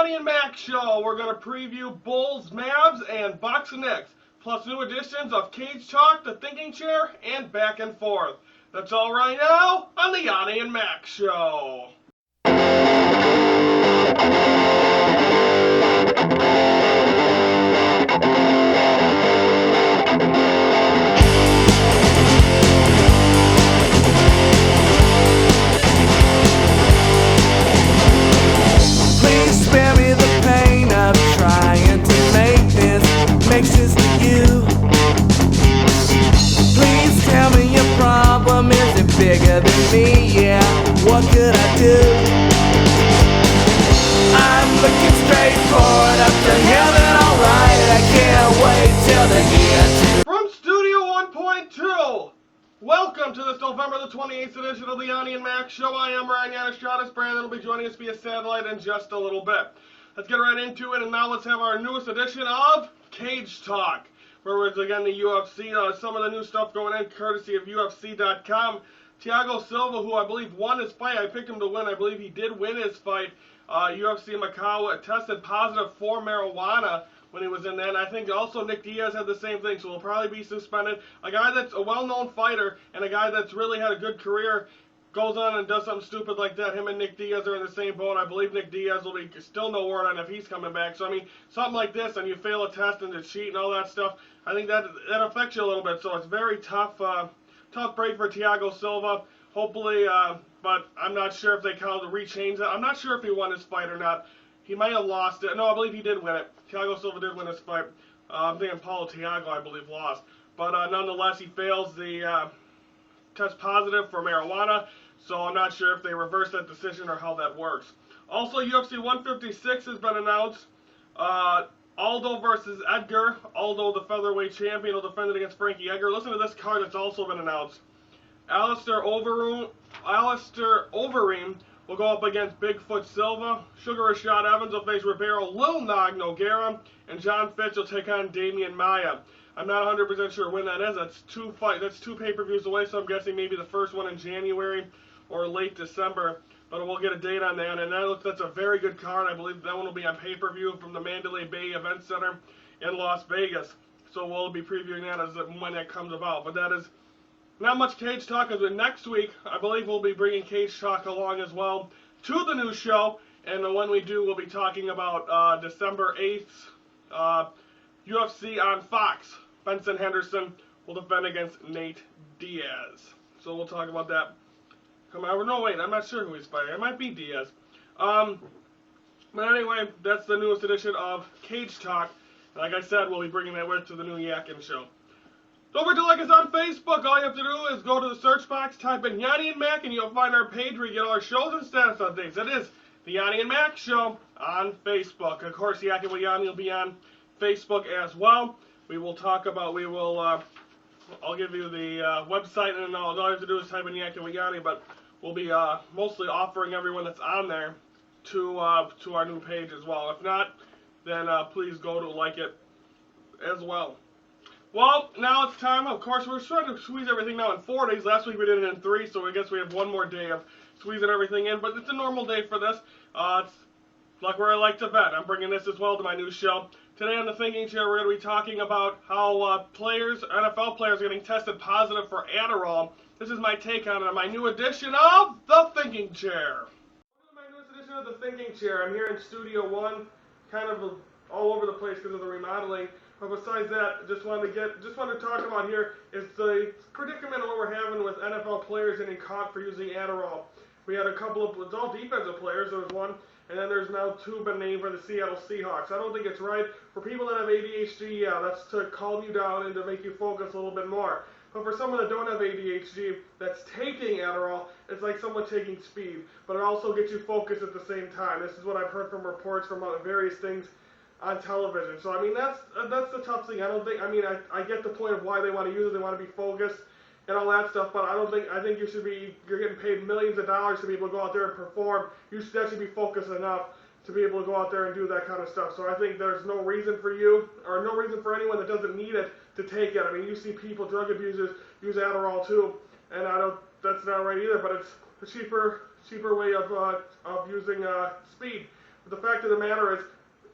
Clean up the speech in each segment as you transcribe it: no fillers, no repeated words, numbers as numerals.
Yoni Mac Show. We're going to preview Bulls, Mavs, and Bucks Knicks, plus new editions of Cage Talk, The Thinking Chair, and Back and Forth. That's all right now on the Yoni and Mac Show. Makes sense to you. Please tell me your problem isn't bigger than me. Yeah, what could I do? I'm looking straight forward up to heaven. Alright, I can't wait till the end. From Studio 1.2, welcome to this November the 28th edition of the Yoni and Mac Show. I am Ryan Yanis. Brandon will be joining us via satellite in just a little bit. Let's get right into it, and now let's have our newest edition of Cage Talk, where it's again the UFC, some of the new stuff going in, courtesy of UFC.com. Thiago Silva, who I believe won his fight, I picked him to win, I believe he did win his fight. UFC Macau tested positive for marijuana when he was in there, and I think also Nick Diaz had the same thing, so he'll probably be suspended. A guy that's a well-known fighter, and a guy that's really had a good career, goes on and does something stupid like that. Him and Nick Diaz are in the same boat. I believe Nick Diaz will be still no word on if he's coming back. So, I mean, something like this, and you fail a test and to cheat and all that stuff, I think that affects you a little bit. So it's very tough break for Thiago Silva. Hopefully, but I'm not sure if they count to rechange that. I'm not sure if he won his fight or not. He might have lost it. No, I believe he did win it. Thiago Silva did win his fight. I'm thinking Paulo Thiago, I believe, lost. But nonetheless, he fails the test positive for marijuana, so I'm not sure if they reverse that decision or how that works. Also, UFC 156 has been announced. Aldo versus Edgar. Aldo, the featherweight champion, will defend it against Frankie Edgar. Listen to this card that's also been announced. Alistair Overeem will go up against Bigfoot Silva. Sugar Rashad Evans will face Ribeiro Lil Nog Nogueira. And John Fitch will take on Damian Maia. I'm not 100% sure when that is. That's two pay-per-views away, so I'm guessing maybe the first one in January or late December. But we'll get a date on that. And that's a very good card. I believe that one will be on pay-per-view from the Mandalay Bay Event Center in Las Vegas. So we'll be previewing that when that comes about. But that is not much Cage Talk. As next week, I believe we'll be bringing Cage Talk along as well to the new show. And when we do, we'll be talking about December 8th, UFC on Fox. Benson Henderson will defend against Nate Diaz. So we'll talk about that. No, wait, I'm not sure who he's fighting. It might be Diaz. But anyway, that's the newest edition of Cage Talk. Like I said, we'll be bringing that with to the new Yakin Show. Don't forget to like us on Facebook. All you have to do is go to the search box, type in Yoni and Mac, and you'll find our page where you get all our shows and status updates. That is the Yoni and Mac Show on Facebook. Of course, Yakin with Yoni will be on Facebook as well. I'll give you the website, and all you have to do is type in Yakin with Yoni, but we'll be mostly offering everyone that's on there to our new page as well. If not, then please go to like it as well. Well, now it's time. Of course, we're trying to squeeze everything now in 4 days. Last week we did it in 3, so I guess we have one more day of squeezing everything in, but it's a normal day for this. It's like where I like to vet. I'm bringing this as well to my new show. Today on The Thinking Chair, we're going to be talking about how NFL players, are getting tested positive for Adderall. This is my take on it, my new edition of The Thinking Chair. My newest edition of The Thinking Chair. I'm here in Studio 1, kind of all over the place because of the remodeling. But besides that, just wanted to talk about here is the predicament of what we're having with NFL players getting caught for using Adderall. We had a couple of, it's all defensive players, there was one, and then there's now two been named for the Seattle Seahawks. I don't think it's right. For people that have ADHD, yeah, that's to calm you down and to make you focus a little bit more. But for someone that don't have ADHD that's taking Adderall, it's like someone taking speed. But it also gets you focused at the same time. This is what I've heard from reports from various things on television. So, I mean, that's the tough thing. I get the point of why they want to use it. They want to be focused and all that stuff, but I think you're getting paid millions of dollars to be able to go out there and perform. That should be focused enough to be able to go out there and do that kind of stuff. So I think there's no reason for you, or no reason for anyone that doesn't need it to take it. I mean, you see people, drug abusers, use Adderall too, and that's not right either, but it's a cheaper way of using speed. But the fact of the matter is,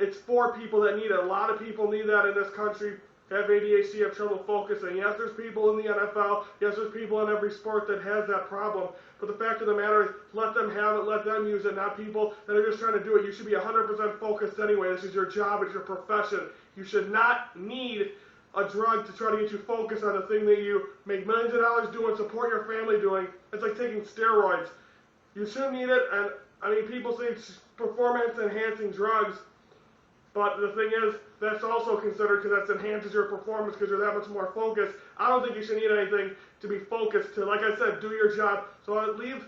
it's for people that need it. A lot of people need that in this country. Have ADHD, have trouble focusing. Yes, there's people in the NFL. Yes, there's people in every sport that has that problem. But the fact of the matter is, let them have it, let them use it, not people that are just trying to do it. You should be 100% focused anyway. This is your job, it's your profession. You should not need a drug to try to get you focused on the thing that you make millions of dollars doing, support your family doing. It's like taking steroids. You shouldn't need it, and I mean, people say it's performance-enhancing drugs, but the thing is, that's also considered because that enhances your performance because you're that much more focused. I don't think you should need anything to be focused to, like I said, do your job. So I leave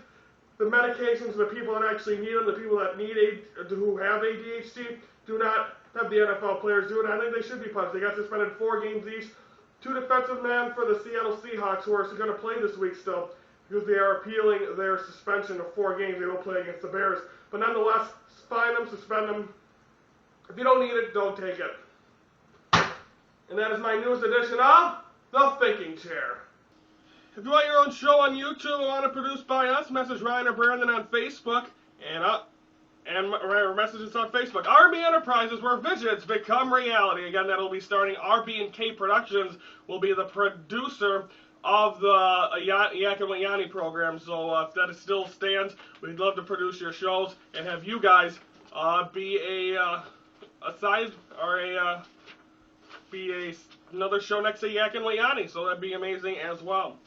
the medications to the people that actually need them, the people that who have ADHD. Do not have the NFL players do it. I think they should be punished. They got suspended 4 games each. 2 defensive men for the Seattle Seahawks who are going to play this week still because they are appealing their suspension of 4 games. They will play against the Bears. But nonetheless, fine them, suspend them. If you don't need it, don't take it. And that is my newest edition of The Thinking Chair. If you want your own show on YouTube and want it produced by us, message Ryan or Brandon on Facebook and message us on Facebook. RB Enterprises, where visions become reality. Again, that'll be starting. RB&K Productions will be the producer of the Yak and Yanni program. So if that still stands, we'd love to produce your shows and have you guys be another show next to Yak and Yanni. So that'd be amazing as well.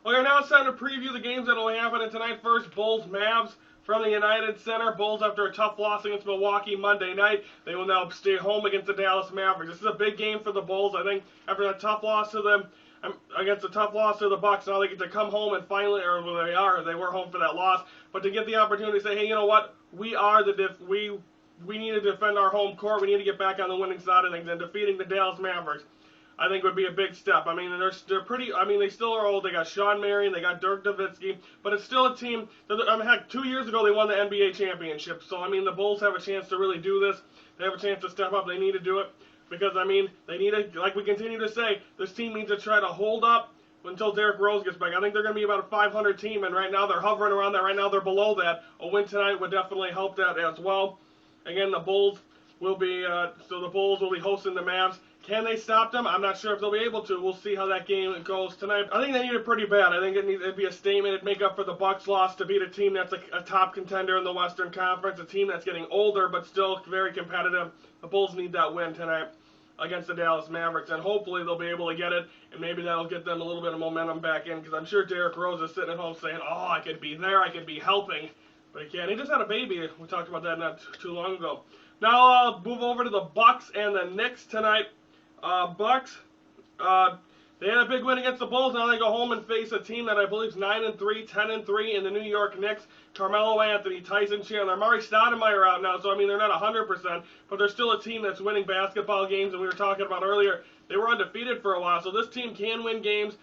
Okay, now it's time to preview the games that will happen tonight. First, Bulls Mavs from the United Center. Bulls, after a tough loss against Milwaukee Monday night, they will now stay home against the Dallas Mavericks. This is a big game for the Bulls. I think after that tough loss to them, against a tough loss to the Bucks, now they get to come home and finally, they were home for that loss, but to get the opportunity to say, hey, you know what, we need to defend our home court, we need to get back on the winning side of things, and defeating the Dallas Mavericks, I think would be a big step. I mean, they're pretty. I mean, they still are old. They got Sean Marion, they got Dirk Nowitzki, but it's still a team. Heck, 2 years ago they won the NBA championship. So I mean, the Bulls have a chance to really do this. They have a chance to step up. They need to do it because I mean, they need to. Like we continue to say, this team needs to try to hold up until Derrick Rose gets back. I think they're going to be about a 500 team, and right now they're hovering around that. Right now they're below that. A win tonight would definitely help that as well. Again, the Bulls will be hosting the Mavs. Can they stop them? I'm not sure if they'll be able to. We'll see how that game goes tonight. I think they need it pretty bad. I think it'd be a statement. It'd make up for the Bucks loss to beat a team that's a top contender in the Western Conference, a team that's getting older but still very competitive. The Bulls need that win tonight against the Dallas Mavericks, and hopefully they'll be able to get it, and maybe that'll get them a little bit of momentum back in, because I'm sure Derrick Rose is sitting at home saying, oh, I could be there, I could be helping, but he can't. He just had a baby. We talked about that not too long ago. Now I'll move over to the Bucks and the Knicks tonight. Bucks, they had a big win against the Bulls. Now they go home and face a team that I believe is 9-3, 10-3 in the New York Knicks. Carmelo Anthony, Tyson Chandler, Murray Stoudemire out now, so I mean they're not 100%, but they're still a team that's winning basketball games. And we were talking about earlier, they were undefeated for a while, so this team can win games.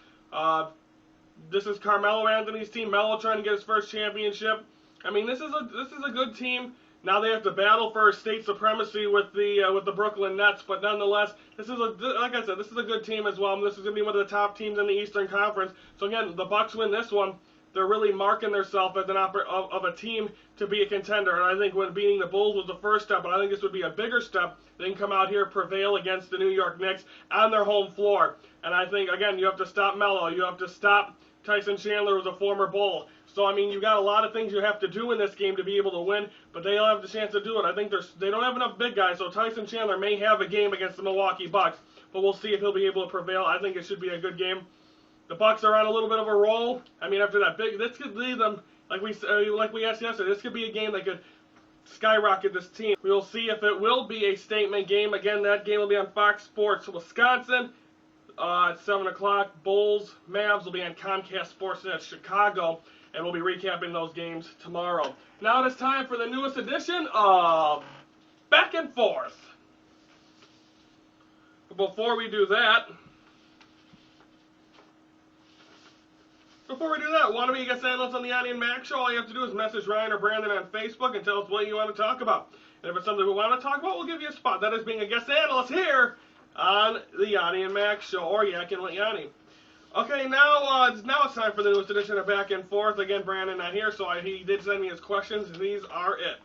This is Carmelo Anthony's team. Melo trying to get his first championship. I mean, this is a good team. Now they have to battle for state supremacy with the Brooklyn Nets, but nonetheless, like I said, this is a good team as well. And this is going to be one of the top teams in the Eastern Conference. So again, the Bucks win this one. They're really marking themselves as of a team to be a contender. And I think when beating the Bulls was the first step, but I think this would be a bigger step. They can come out here, prevail against the New York Knicks on their home floor. And I think, again, you have to stop Melo. You have to stop Tyson Chandler, who's a former Bull. So, I mean, you got a lot of things you have to do in this game to be able to win, but they'll have the chance to do it. I think they don't have enough big guys, so Tyson Chandler may have a game against the Milwaukee Bucks, but we'll see if he'll be able to prevail. I think it should be a good game. The Bucks are on a little bit of a roll. I mean, after that this could lead them, like we asked yesterday, this could be a game that could skyrocket this team. We will see if it will be a statement game. Again, that game will be on Fox Sports Wisconsin at 7 o'clock. Bulls, Mavs will be on Comcast Sportsnet Chicago. And we'll be recapping those games tomorrow. Now it is time for the newest edition of Back and Forth. But before we do that, want to be a guest analyst on the Yoni Mac Show? All you have to do is message Ryan or Brandon on Facebook and tell us what you want to talk about. And if it's something we want to talk about, we'll give you a spot. That is being a guest analyst here on the Yoni and Mac Show, or Yak and Yanni. Okay, now it's time for the newest edition of Back and Forth. Again, Brandon not here, so he did send me his questions. These are it.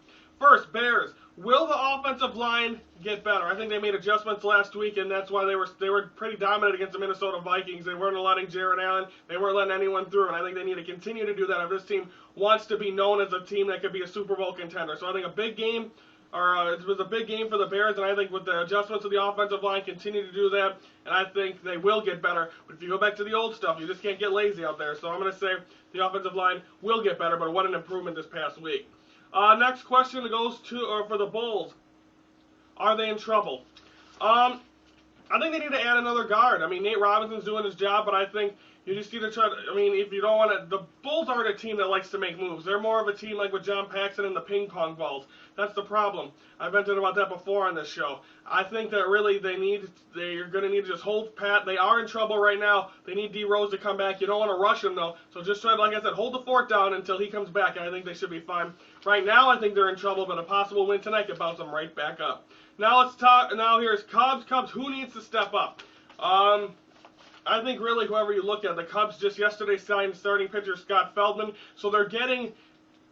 First, Bears. Will the offensive line get better? I think they made adjustments last week, and that's why they were pretty dominant against the Minnesota Vikings. They weren't letting Jared Allen. They weren't letting anyone through, and I think they need to continue to do that if this team wants to be known as a team that could be a Super Bowl contender. So I think a big game, it was a big game for the Bears, and I think with the adjustments of the offensive line, continue to do that, and I think they will get better. But if you go back to the old stuff, you just can't get lazy out there. So I'm going to say the offensive line will get better, but what an improvement this past week. Next question goes to for the Bulls. Are they in trouble? I think they need to add another guard. I mean, Nate Robinson's doing his job, but I think you just need to try to, I mean, if you don't want to, the Bulls aren't a team that likes to make moves. They're more of a team like with John Paxson and the ping pong balls. That's the problem. I've vented about that before on this show. I think that really they're going to need to just hold pat. They are in trouble right now. They need D Rose to come back. You don't want to rush him, though. So just try to, like I said, hold the fort down until he comes back, and I think they should be fine. Right now, I think they're in trouble, but a possible win tonight could bounce them right back up. Now let's talk. Now here's Cubs. Who needs to step up? I think really whoever you look at, the Cubs just yesterday signed starting pitcher Scott Feldman, so they're getting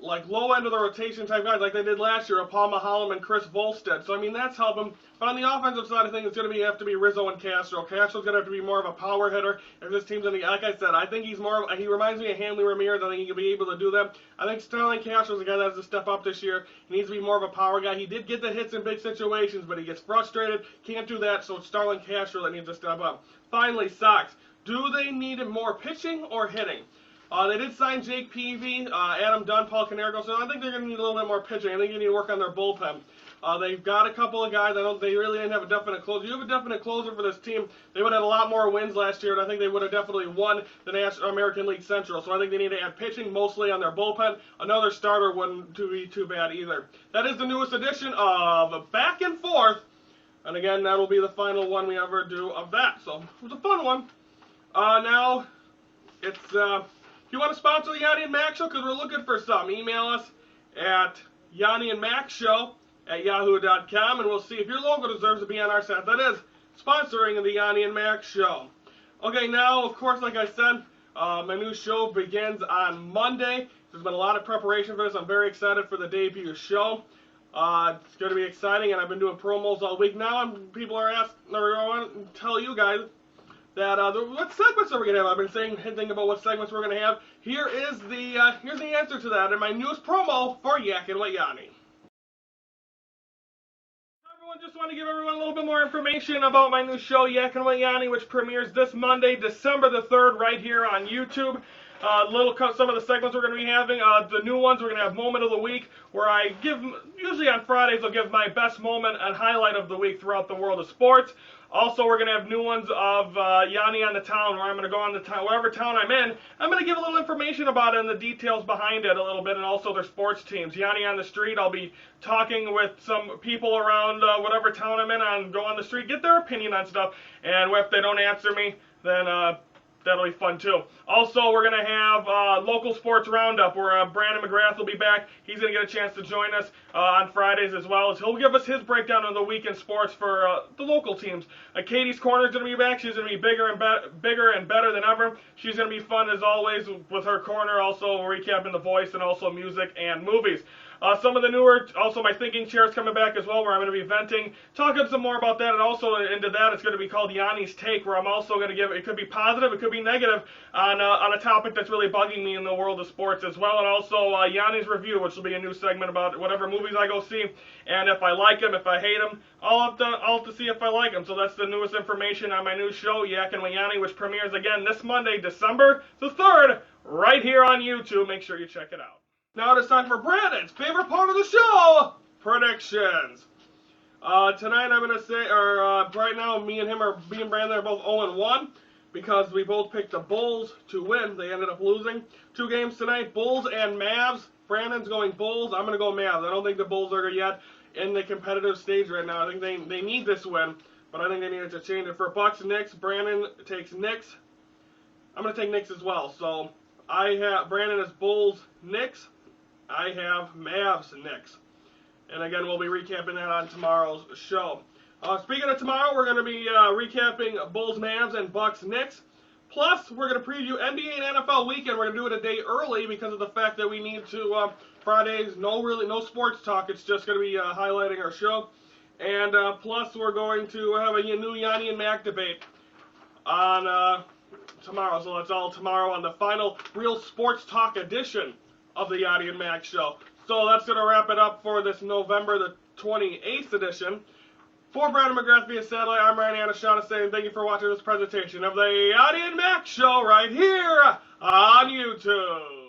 like low end of the rotation type guys like they did last year, Paul Maholm and Chris Volstead. So I mean that's helping. But on the offensive side of things, it's going to have to be Rizzo and Castro. Castro's going to have to be more of a power hitter. If this team's going to, like I said, I think he reminds me of Hanley Ramirez. I think he can be able to do that. I think Starlin Castro's a guy that has to step up this year. He needs to be more of a power guy. He did get the hits in big situations, but he gets frustrated. Can't do that. So it's Starlin Castro that needs to step up. Finally, Sox. Do they need more pitching or hitting? They did sign Jake Peavy, Adam Dunn, Paul Konerko, so I think they're going to need a little bit more pitching. I think they need to work on their bullpen. They've got a couple of guys. They really didn't have a definite closer. You have a definite closer for this team. They would have had a lot more wins last year, and I think they would have definitely won the American League Central. So I think they need to add pitching mostly on their bullpen. Another starter wouldn't be too bad either. That is the newest edition of Back and Forth. And again, that'll be the final one we ever do of that. So it was a fun one. Now, it's... if you want to sponsor the Yoni Mac Show, because we're looking for some, email us at YoniandMacShow@yahoo.com, and we'll see if your logo deserves to be on our site. That is sponsoring the Yoni and Mac Show. Okay, now, of course, like I said, my new show begins on Monday. There's been a lot of preparation for this. I'm very excited for the debut show. It's going to be exciting, and I've been doing promos all week now, and people are asking, or I want to tell you guys that what segments are we going to have? I've been hinting about what segments we're going to have. Here's the answer to that in my newest promo for Yakin' with Yanni. Everyone, just want to give everyone a little bit more information about my new show, Yakin' with Yanni, which premieres this Monday, December the 3rd, right here on YouTube. Some of the segments we're going to be having. The new ones, we're going to have Moment of the Week, where I usually on Fridays, I'll give my best moment and highlight of the week throughout the world of sports. Also, we're going to have new ones of Yanni on the Town, where I'm going to go on the town, wherever town I'm in. I'm going to give a little information about it and the details behind it a little bit, and also their sports teams. Yanni on the Street, I'll be talking with some people around whatever town I'm in, and go on the street, get their opinion on stuff, and if they don't answer me, then that'll be fun too. Also, we're going to have local sports roundup where Brandon McGrath will be back. He's going to get a chance to join us on Fridays as well. He'll give us his breakdown of the week in sports for the local teams. Katie's Corner is going to be back. She's going to be bigger and better than ever. She's going to be fun as always with her corner, also recapping The Voice and also music and movies. Some of the newer, also my thinking chair is coming back as well, where I'm going to be venting, talking some more about that, and also into that, it's going to be called Yanni's Take, where I'm also going to give, it could be positive, it could be negative, on a topic that's really bugging me in the world of sports as well, and also Yanni's Review, which will be a new segment about whatever movies I go see, and if I like them, if I hate them, I'll have to see if I like them. So that's the newest information on my new show, Yakin' with Yanni, which premieres again this Monday, December the 3rd, right here on YouTube. Make sure you check it out. Now it's time for Brandon's favorite part of the show, predictions. Tonight I'm going to say, right now me and Brandon are both 0-1 because we both picked the Bulls to win. They ended up losing 2 games tonight, Bulls and Mavs. Brandon's going Bulls. I'm going to go Mavs. I don't think the Bulls are yet in the competitive stage right now. I think they need this win, but I think they need to change it. For Bucks Knicks, Brandon takes Knicks. I'm going to take Knicks as well. So Brandon is Bulls Knicks. I have Mavs Knicks. And again, we'll be recapping that on tomorrow's show. Speaking of tomorrow, we're going to be recapping Bulls Mavs and Bucks Knicks. Plus, we're going to preview NBA and NFL weekend. We're going to do it a day early because of the fact that we need to Fridays, no sports talk. It's just going to be highlighting our show. And plus, we're going to have a new Yoni and Mac debate on tomorrow. So that's all tomorrow on the final real sports talk edition of the Yoni and Mac Show. So that's going to wrap it up for this November the 28th edition. For Brandon McGrath via satellite, I'm Ryan Anashana saying thank you for watching this presentation of the Yoni and Mac Show right here on YouTube.